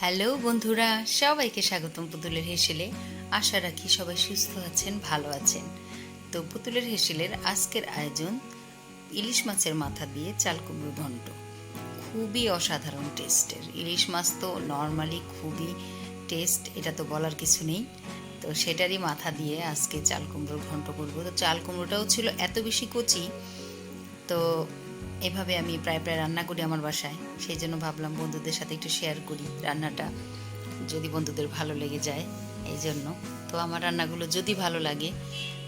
Hello বন্ধুরা, সবাইকে স্বাগতম পুতুলের হেসেলে। আশা রাখি সবাই সুস্থ আছেন, ভালো আছেন। তো পুতুলের হেসেলের আজকের আয়োজন ইলিশ মাছের মাথা দিয়ে চাল কুমড়ো ঘন্ট। খুবই অসাধারণ টেস্টের ইলিশ মাছ তো নর্মালি খুবই টেস্ট, এটা তো বলার কিছু নেই। তো সেটারই মাথা দিয়ে আজকে চাল কুমড়োর ঘন্ট করবো। তো চাল কুমড়োটাও ছিল এত বেশি কচি, তো এভাবে আমি প্রায় রান্না করি আমার বাসায়। সেই জন্য ভাবলাম বন্ধুদের সাথে একটু শেয়ার করি রান্নাটা, যদি বন্ধুদের ভালো লেগে যায় এই জন্য। তো আমার রান্নাগুলো যদি ভালো লাগে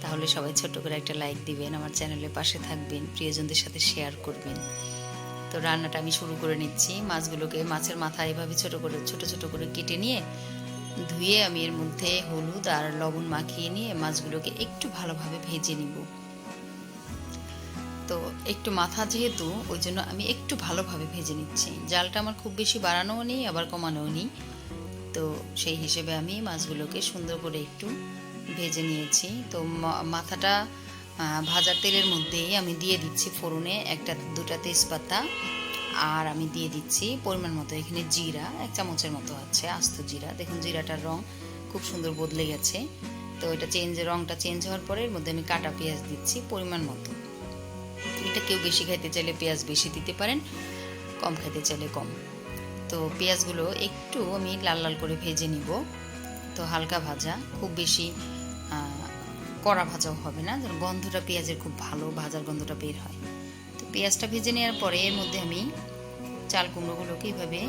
তাহলে সবাই ছোট করে একটা লাইক দিবেন, আমার চ্যানেলের পাশে থাকবেন, প্রিয়জনদের সাথে শেয়ার করবেন। তো রান্নাটা আমি শুরু করে নিচ্ছি। মাছের মাথা এভাবে ছোট ছোট করে কেটে নিয়ে ধুয়ে আমি এর মধ্যে হলুদ আর লবণ মাখিয়ে নিয়ে মাছগুলোকে একটু ভালোভাবে ভেজে নিব। তো একটু মাথা যেহেতু, ওই জন্য আমি একটু ভালোভাবে ভেজে নিচ্ছি। জালটা আমার খুব বেশি বাড়ানোও নেই আবার কমানোও নেই। তো সেই হিসেবে আমি মাছগুলোকে সুন্দর করে একটু ভেজে নিয়েছি। তো মাথাটা ভাজার তেলের মধ্যেই আমি দিয়ে দিচ্ছি ফোড়নে দুটা তেজপাতা, আর আমি দিয়ে দিচ্ছি পরিমাণ মতো এখানে জিরা, 1 চামচের মতো আছে আস্ত জিরা। দেখুন জিরাটার রং খুব সুন্দর বদলে গেছে। তো এটা রংটা চেঞ্জ হওয়ার পরে এর মধ্যে আমি কাটা পেঁয়াজ দিচ্ছি পরিমাণ মতো। এটা কেউ বেশি খাইতে চাইলে পেঁয়াজ বেশি দিতে পারেন, কম খাইতে চাইলে কম। তো পেঁয়াজগুলো একটু আমি লাল লাল করে ভেজে নিব। তো হালকা ভাজা, খুব বেশি কড়া ভাজাও হবে না, যেন গন্ধটা পেঁয়াজের খুব ভালো ভাজার গন্ধটা বের হয়। তো পেঁয়াজটা ভেজে নেওয়ার পরে এর মধ্যে আমি চাল কুমড়োগুলোকে এইভাবে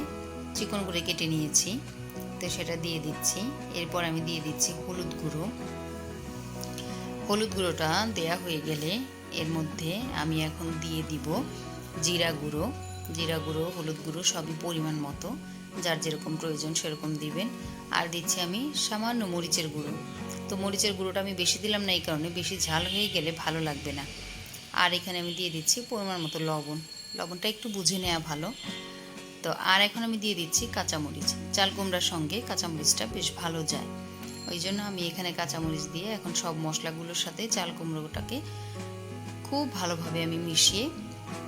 চিকন করে কেটে নিয়েছি, তো সেটা দিয়ে দিচ্ছি। এরপর আমি দিয়ে দিচ্ছি হলুদ গুঁড়ো। হলুদ গুঁড়োটা দেয়া হয়ে গেলে এর মধ্যে আমি এখন দিয়ে দিব জিরা গুঁড়ো। হলুদ গুঁড়ো সবই পরিমাণ মতো, যার যেরকম প্রয়োজন সেরকম দিবেন। আর দিচ্ছি আমি সামান্য মরিচের গুঁড়ো। তো মরিচের গুঁড়োটা আমি বেশি দিলাম না, এই কারণে বেশি ঝাল হয়ে গেলে ভালো লাগবে না। আর এখানে আমি দিয়ে দিচ্ছি পরিমাণ মতো লবণ। লবণটা একটু বুঝে নেওয়া ভালো। তো আর এখন আমি দিয়ে দিচ্ছি কাঁচামরিচ। চাল কুমড়ার সঙ্গে কাঁচামরিচটা বেশ ভালো যায়, ওই জন্য আমি এখানে কাঁচামরিচ দিয়ে এখন সব মশলাগুলোর সাথে চাল কুমড়োটাকে খুব ভালোভাবে আমি মিশিয়ে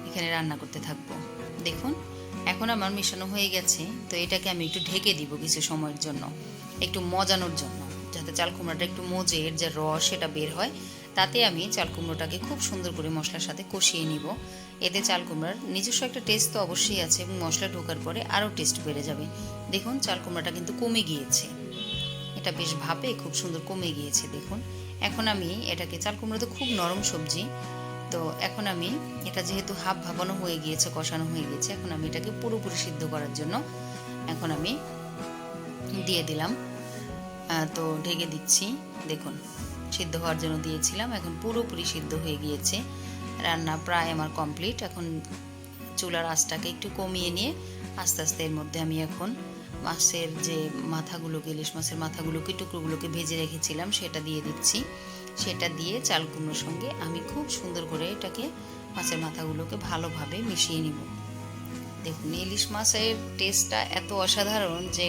এখানে রান্না করতে থাকবো। দেখুন এখন আমার মিশানো হয়ে গেছে। তো এটাকে আমি একটু ঢেকে দিব কিছু সময়ের জন্য, একটু মজানোর জন্য, যাতে চাল কুমড়োটা একটু মজে এর যে রস সেটা বের হয়। তাতে আমি চাল কুমড়োটাকে খুব সুন্দর করে মশলার সাথে কষিয়ে নিব। এতে চাল কুমড়ার নিজস্ব একটা টেস্ট তো অবশ্যই আছে, এবং মশলা ঢোকার পরে আরও টেস্ট বেড়ে যাবে। দেখুন চাল কুমড়াটা কিন্তু কমে গিয়েছে, এটা বেশ ভাপে খুব সুন্দর কমে গিয়েছে। দেখুন এখন আমি এটাকে, চাল কুমড়ো তো খুব নরম সবজি, তো এখন আমি এটা যেহেতু হাফ ভাপানো হয়ে গিয়েছে, কষানো হয়ে গিয়েছে, এখন আমি এটাকে পুরোপুরি সিদ্ধ করার জন্য এখন আমি দিয়ে দিলাম। তো ঢেকে দিচ্ছি। দেখুন সিদ্ধ হওয়ার জন্য দিয়েছিলাম, এখন পুরোপুরি সিদ্ধ হয়ে গিয়েছে। রান্না প্রায় আমার কমপ্লিট। এখন চুলার আঁচটাকে একটু কমিয়ে নিয়ে আস্তে আস্তে এর মধ্যে আমি এখন মাছের যে মাথাগুলোকে, ইলিশ মাছের মাথাগুলোকে, টুকরোগুলোকে ভেজে রেখেছিলাম সেটা দিয়ে দিচ্ছি। সেটা দিয়ে চাল কুমড়োর সঙ্গে আমি খুব সুন্দর করে এটাকে, মাছের মাথাগুলোকে ভালোভাবে মিশিয়ে নিব। দেখুন ইলিশ মাছের টেস্টটা এত অসাধারণ যে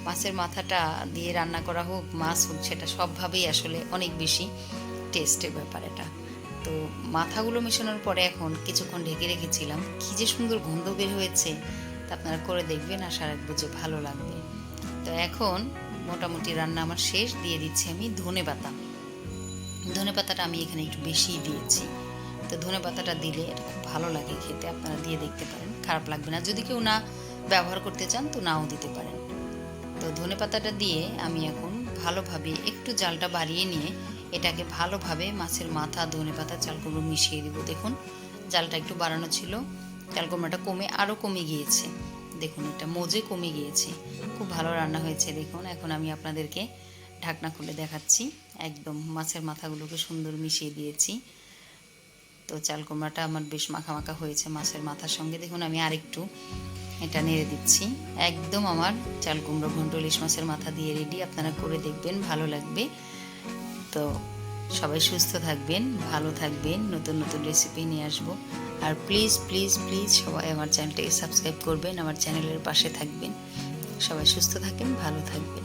মাছের মাথাটা দিয়ে রান্না করা হোক, মাছ হোক, সেটা সবভাবেই আসলে অনেক বেশি টেস্টের ব্যাপার এটা। তো মাথাগুলো মেশানোর পরে এখন কিছুক্ষণ ঢেকে রেখেছিলাম, কী যে সুন্দর গন্ধ বের হয়েছে, তা আপনারা করে দেখবেন, আশা রাখবো যে ভালো লাগবে। তো এখন মোটামুটি রান্না আমার শেষ। দিয়ে দিচ্ছি আমি ধনে পাতাটা আমি এখানে একটু বেশিই দিয়েছি। তো ধনে পাতাটা দিলে এটা খুব ভালো লাগে খেতে, আপনারা দিয়ে দেখতে পারেন, খারাপ লাগবে না। যদি কেউ না ব্যবহার করতে চান তো নাও দিতে পারেন। তো ধনে পাতাটা দিয়ে আমি এখন ভালোভাবে একটু জালটা বাড়িয়ে নিয়ে এটাকে ভালোভাবে মাছের মাথা, ধনে পাতা, চাল কুমড়ো মিশিয়ে দিব। দেখুন জালটা একটু বাড়ানো ছিল, চাল কুমড়োটা আরও কমে গিয়েছে। দেখুন এটা মজে কমে গিয়েছে, খুব ভালো রান্না হয়েছে। দেখুন এখন আমি আপনাদেরকে ঢাকনা খুলে দেখাচ্ছি। একদম মাছের মাথাগুলোকে সুন্দর মিশিয়ে দিয়েছি। তো চাল কুমড়াটা আমার বেশ মাখা মাখা হয়েছে মাছের মাথার সঙ্গে। দেখুন আমি আরেকটু এটা নেড়ে দিচ্ছি। একদম আমার চাল কুমড়ো ঘন্ট ইলিশ মাছের মাথা দিয়ে রেডি। আপনারা করে দেখবেন, ভালো লাগবে। তো সবাই সুস্থ থাকবেন, ভালো থাকবেন, নতুন নতুন রেসিপি নিয়ে আসবো। আর প্লিজ প্লিজ প্লিজ সবাই আমার চ্যানেলটাকে সাবস্ক্রাইব করবেন, আমার চ্যানেলের পাশে থাকবেন। সবাই সুস্থ থাকেন, ভালো থাকবেন।